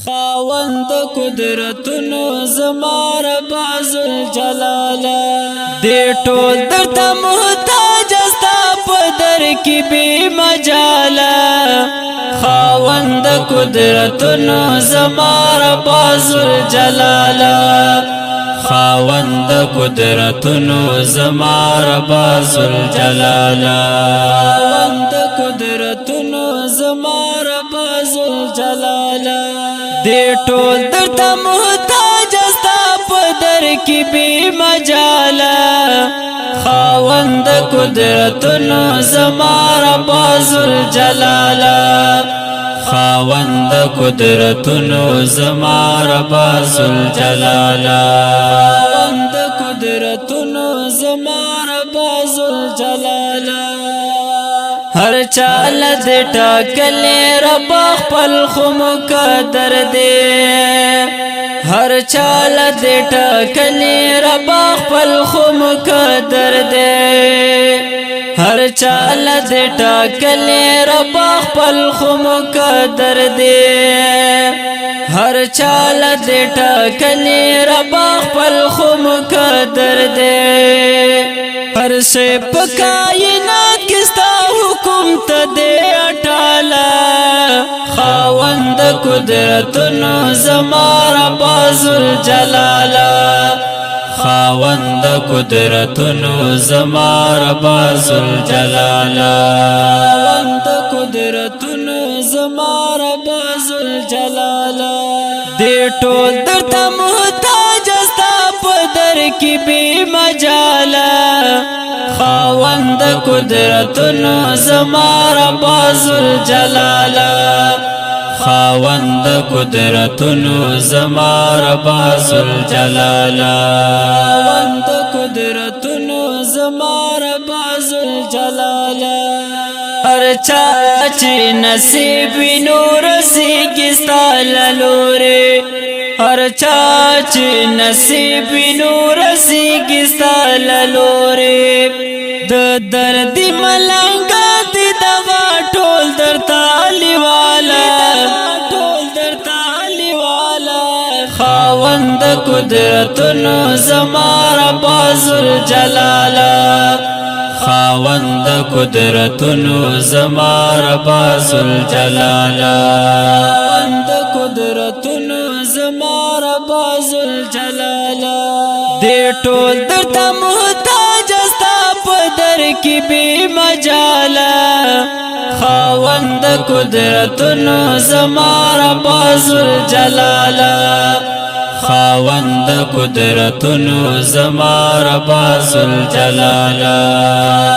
خاوند قدرتونو زما رب ذوالجلاله دې ټول درته محتاج ستا په در کې بې مجاله خاوند قدرتونو زما رب ذوالجلاله خاوند قدرتونو زما رب ذوالجلاله خاوند قدرتونو زما رب ذوالجلاله دې ټول درته محتاج ستا په در کې بې مجاله خاوند قدرتونو زما رب ذوالجلاله خاوند قدرتونو زما رب ذوالجلاله خاوند قدرتونو زما رب ذوالجلاله هر چال دې ټاکلې رب خپل خو مقدر دې هر چال دې ټاکلې رب خپل خو مقدر دې هر چال دې ټاکلې رب خپل خو مقدر دې هر چال دې ټاکلې رب خپل خو مقدر دې هر شی په کائنات کې ستا حکم ته دې اټاله خاوند قدرتونو زما رب ذوالجلاله خاوند قدرتونو زما رب ذوالجلاله خاوند قدرتونو زما رب ذوالجلاله دې ټول درته محتاج ستا په در کې بې مجاله خاوند قدرتونو زما رب ذوالجلاله خاوند قدرتونو زما رب ذوالجلاله خاوند قدرتونو زما رب ذوالجلاله هر چا چې نصیب نور سیږي ستا له لورې هر چا چې نصیب نور سیږي ستا له لورې د دردي ملنګا دې دوا ټول درته لیواله خاوند قدرتونو زما رب ذوالجلاله خاوند قدرتونو زما رب ذوالجلاله خاوند قدرتونو زما رب ذوالجلاله دې ټول درته محتاج ستا په در کې بې مجاله خاوند قدرتونو زما رب ذوالجلاله خاوند قدرتونو زما رب ذوالجلاله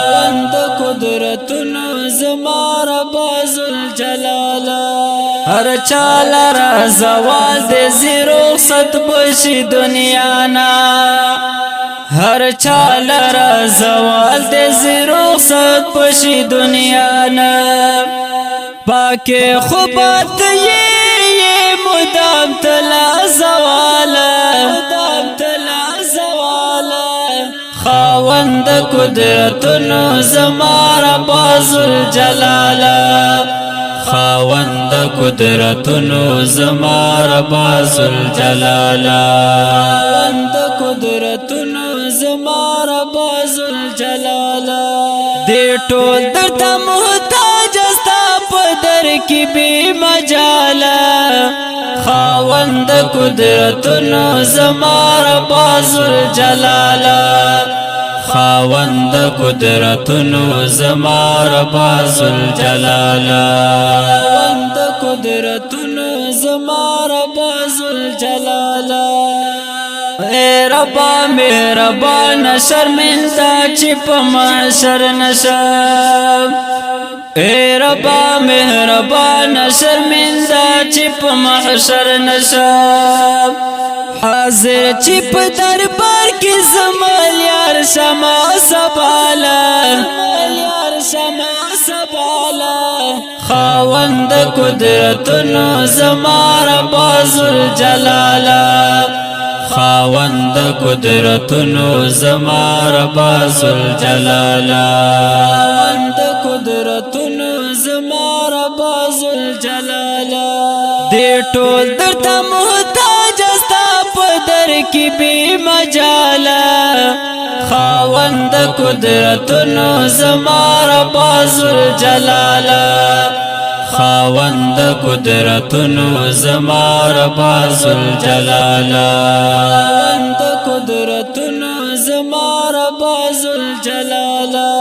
خاوند قدرتونو زما رب ذوالجلاله هر چال را زوال دې زیرو ست بشي دنیا نا هر چال را زوال دې زیرو ست بشي دنیا نا پاکه خوبات مدام تلا زواله خاوند قدرتونو زما رب ذوالجلاله خاوند قدرتونو زما رب ذوالجلاله خاوند قدرتونو زما رب ذوالجلاله دې ټول درته محتاج ستا په در کې بې مجاله خاوند قدرتونو زما رب ذوالجلاله خاوند قدرتونو زما رب ذوالجلاله خاوند قدرتونو زما رب ذوالجلاله اے ربا مهربان شرمنده چې په محشر نشم اے ربا مهربان شرمنده چې په محشر نشم حاضر چې په دربار کې زما یار شما سباله خاوند قدرتونو زما رب ذوالجلاله خاوند قدرتونو زما رب ذوالجلاله خاوند قدرتونو زما رب ذوالجلاله دې ټول درته تا محتاج استا پدر کی بی مجالا خاوند قدرتونو زما ربا ذوالجلالا خاوند قدرتونو زما ربا ذوالجلالا خاوند قدرتونو زما ربا ذوالجلالا